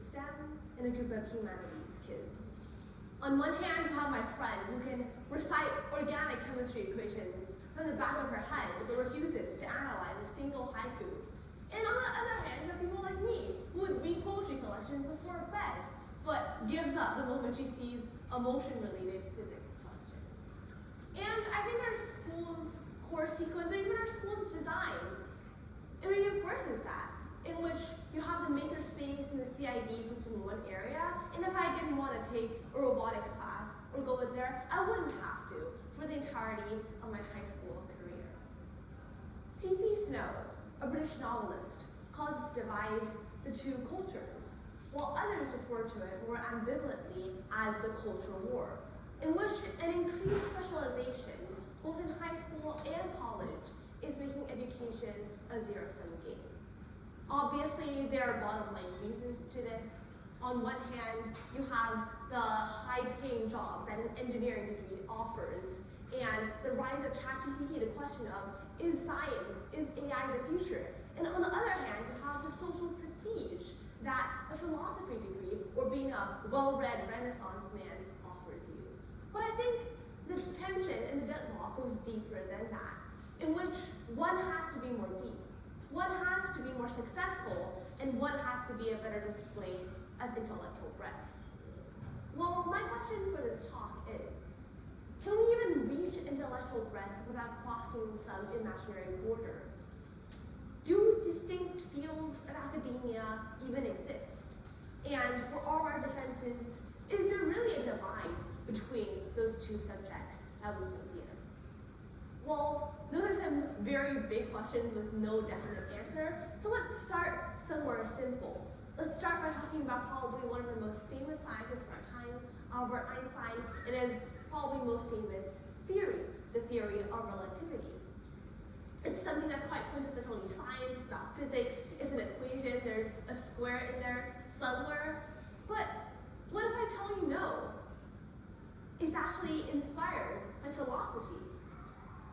STEM and a group of humanities kids. On one hand, you have my friend who can recite organic chemistry equations from the back of her head but refuses to analyze a single haiku. And on the other hand, you have people like me who would read poetry collections before bed but gives up the moment she sees a motion-related physics question. And I think our school's course sequence, or even our school's design, it reinforces that, in which you have the makerspace and the CID within one area, and if I didn't want to take a robotics class or go in there, I wouldn't have to for the entirety of my high school career. C.P. Snow, a British novelist, calls this divide the two cultures, while others refer to it more ambivalently as the culture war, in which an increased specialization, both in high school and college, is making education a zero-sum game. Obviously, there are bottom-line reasons to this. On one hand, you have the high-paying jobs that an engineering degree offers, and the rise of ChatGPT, the question of, is science, is AI the future? And on the other hand, you have the social prestige that a philosophy degree or being a well-read Renaissance man offers you. But I think the tension and the deadlock goes deeper than that, in which one has to be more deep, one has to be more successful, and one has to be a better display of intellectual breadth. Well, my question for this talk is, can we even reach intellectual breadth without crossing some imaginary border? Do distinct fields of academia even exist? And for all our defenses, is there really a divide between those two subjects that we hold dear? Well, those are some very big questions with no definite answer, so let's start somewhere simple. Let's start by talking about probably one of the most famous scientists of our time, Albert Einstein, and his probably most famous theory, the theory of relativity. It's something that's quite quintessentially science, it's about physics, it's an equation, there's a square in there somewhere. But what if I tell you no? It's actually inspired by philosophy.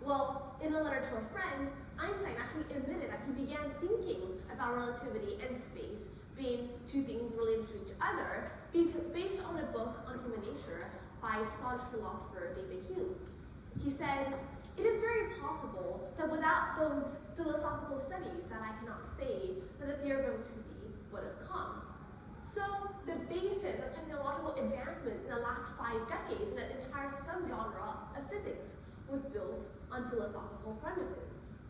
Well, in a letter to a friend, Einstein actually admitted that he began thinking about relativity and space being two things related to each other based on a book on human nature by Scottish philosopher David Hume. He said, "It is very possible that without those philosophical studies that I cannot say that the theory of relativity would have come." So the basis of technological advancements in the last 5 decades in an entire subgenre of physics was built on philosophical premises.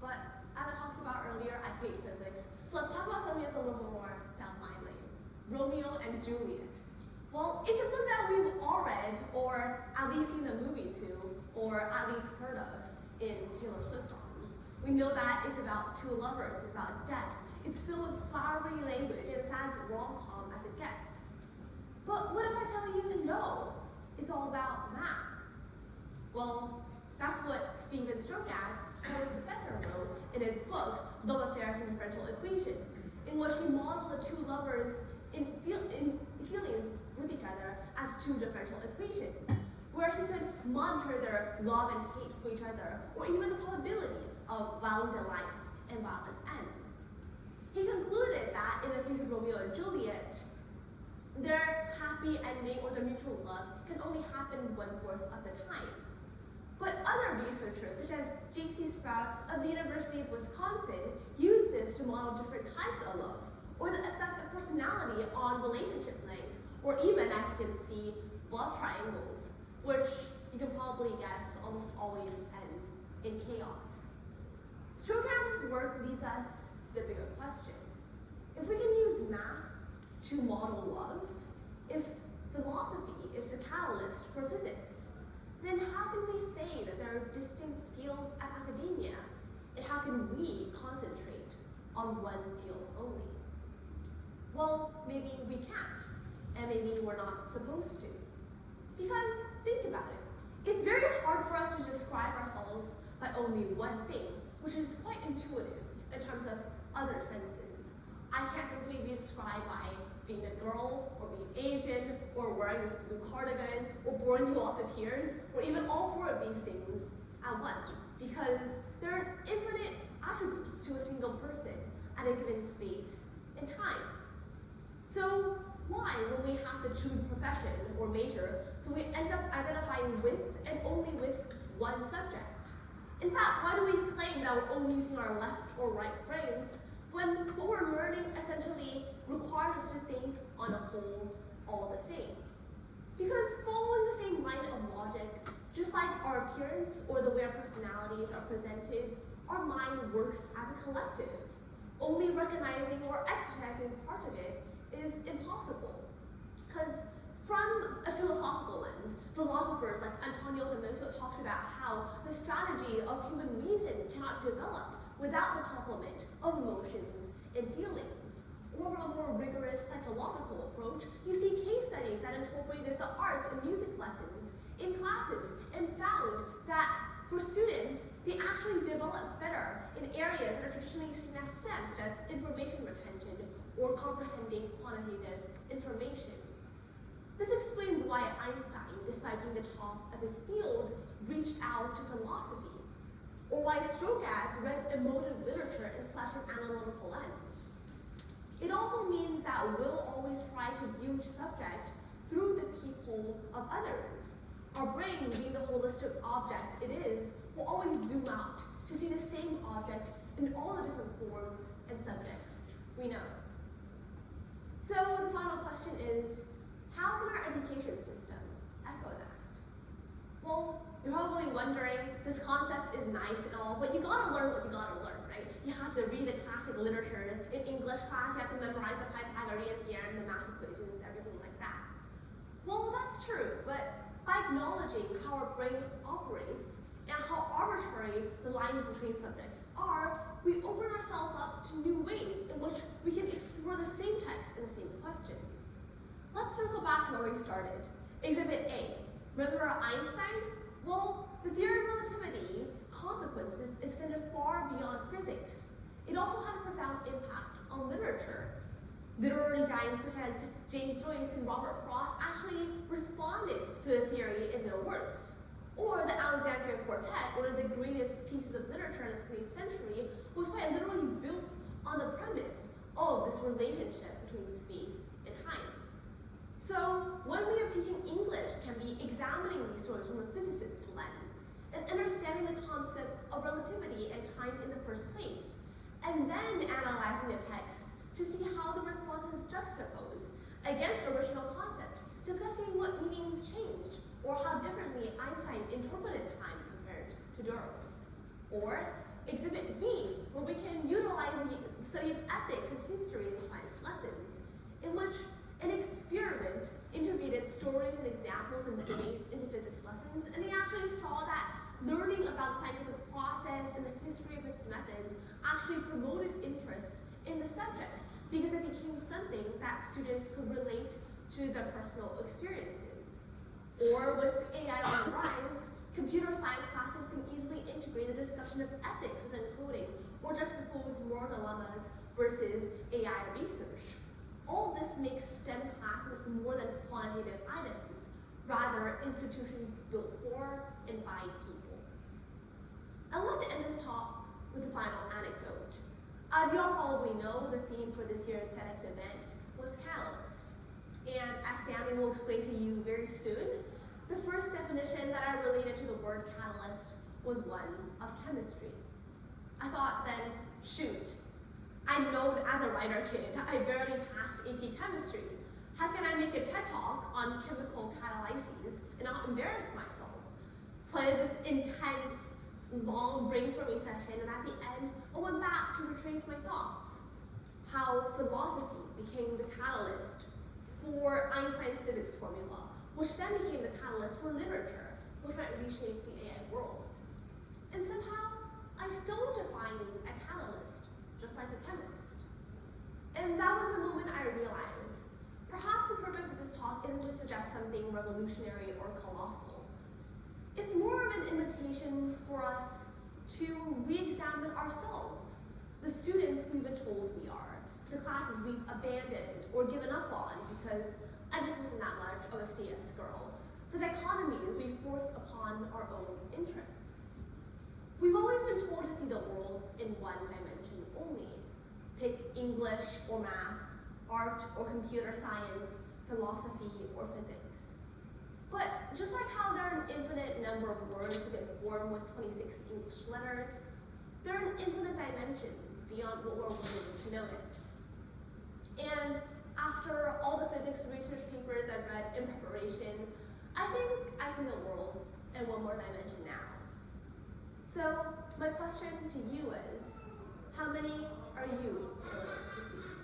But as I talked about earlier, I hate physics. So let's talk about something that's a little more down my lane. Romeo and Juliet. Well, it's a book that we've all read, or at least seen the movie to, or at least heard of in Taylor Swift songs. We know that it's about two lovers, it's about death. It's filled with flowery language, and it's as rom-com as it gets. But what if I tell you no? It's all about math. Well, that's what Stephen Strogatz, former professor, wrote in his book, Love Affairs and Differential Equations, in which he modeled the two lovers in feelings with each other as two differential equations, where he could monitor their love and hate for each other, or even the probability of violent delights and violent ends. He concluded that in the case of Romeo and Juliet, their happy ending or their mutual love can only happen 1/4 of the time. But other researchers, such as J.C. Sprout of the University of Wisconsin, use this to model different types of love, or the effect of personality on relationship length, or even, as you can see, love triangles, which you can probably guess almost always end in chaos. Strogatz's work leads us to the bigger question. If we can use math to model love, if philosophy is the catalyst for physics, then how can we say that there are distinct fields of academia, and how can we concentrate on one field only? Well, maybe we can't, and maybe we're not supposed to. Because think about it. It's very hard for us to describe ourselves by only one thing, which is quite intuitive in terms of other senses. I can't simply be described by being a girl, or being Asian, or wearing this blue cardigan, or boring you all to tears, or even all 4 of these things at once, because there are infinite attributes to a single person at a given space and time. So why, when we have to choose a profession or major, so we end up identifying with and only with one subject? In fact, why do we claim that we're only using our left or right brains when what we're learning essentially requires us to think on a whole all the same? Because following the same line of logic, just like our appearance or the way our personalities are presented, our mind works as a collective. Only recognizing or exercising part of it is impossible. Because from a philosophical lens, philosophers like Antonio de Melo talked about how the strategy of human reason cannot develop without the complement of emotions and feelings. Or from a more rigorous psychological approach, you see case studies that incorporated the arts and music lessons in classes and found that for students, they actually develop better in areas that are traditionally seen as STEM, such as information retention or comprehending quantitative information. This explains why Einstein, despite being the top of his field, reached out to philosophy, or why Strogatz read emotive literature in such an analytical lens. It also means that we'll always try to view each subject through the peephole of others. Our brain, being the holistic object it is, will always zoom out to see the same object in all the different forms and subjects we know. So the final question is, how can our education system echo that? Well, you're probably wondering, this concept is nice and all, but you gotta learn what you gotta learn, right? You have to read the classic literature. In English class, you have to memorize the Pythagorean theorem, the math equations, everything like that. Well, that's true, but by acknowledging how our brain operates and how arbitrary the lines between subjects are, we open ourselves up to new ways in which we can explore the same text and the same questions. Let's circle back to where we started. Exhibit A. Remember Einstein? Well, the theory of relativity's consequences extended far beyond physics. It also had a profound impact on literature. Literary giants such as James Joyce and Robert Frost actually responded to the theory in their works. Or the Alexandria Quartet, one of the greatest pieces of literature in the 20th century, was quite literally built on the premise of this relationship between space and time. So one way of teaching English can be examining these stories from a physicist's lens and understanding the concepts of relativity and time in the first place, and then analyzing the text to see how the responses juxtapose against the original concept, discussing what meanings changed or how differently Einstein interpreted time compared to Durkheim. Or Exhibit B, where we can utilize the study of ethics and history in science lessons, in which an experiment integrated stories and examples in the base into physics lessons, and they actually saw that learning about the scientific process and the history of its methods actually promoted interest in the subject because it became something that students could relate to their personal experiences. Or with AI on the rise, computer science classes can easily integrate the discussion of ethics within coding or juxtapose moral dilemmas versus AI research. All this makes STEM classes more than quantitative items, rather institutions built for and by people. I want to end this talk with a final anecdote. As you all probably know, the theme for this year's TEDx event was catalyst. And as Stanley will explain to you very soon, the first definition that I related to the word catalyst was one of chemistry. I thought then, shoot, I'm known as a writer kid. I barely passed AP chemistry. How can I make a TED talk on chemical catalyses and not embarrass myself? So I did this intense, long brainstorming session, and at the end, I went back to retrace my thoughts. How philosophy became the catalyst for Einstein's physics formula, which then became the catalyst for literature, which might reshape the AI world. And somehow, I still define a catalyst, just like a chemist. And that was the moment I realized, perhaps the purpose of this talk isn't to suggest something revolutionary or colossal. It's more of an invitation for us to re-examine ourselves, the students we've been told we are, the classes we've abandoned or given up on because I just wasn't that much of a CS girl, the dichotomies we forced upon our own interests. We've always been told to see the world in one dimension only. Pick English or math, art or computer science, philosophy or physics. But just like how there are an infinite number of words to get formed with 26 English letters, there are infinite dimensions beyond what we're willing to notice. And after all the physics research papers I've read in preparation, I think I see the world in one more dimension now. So my question to you is, how many are you willing to see?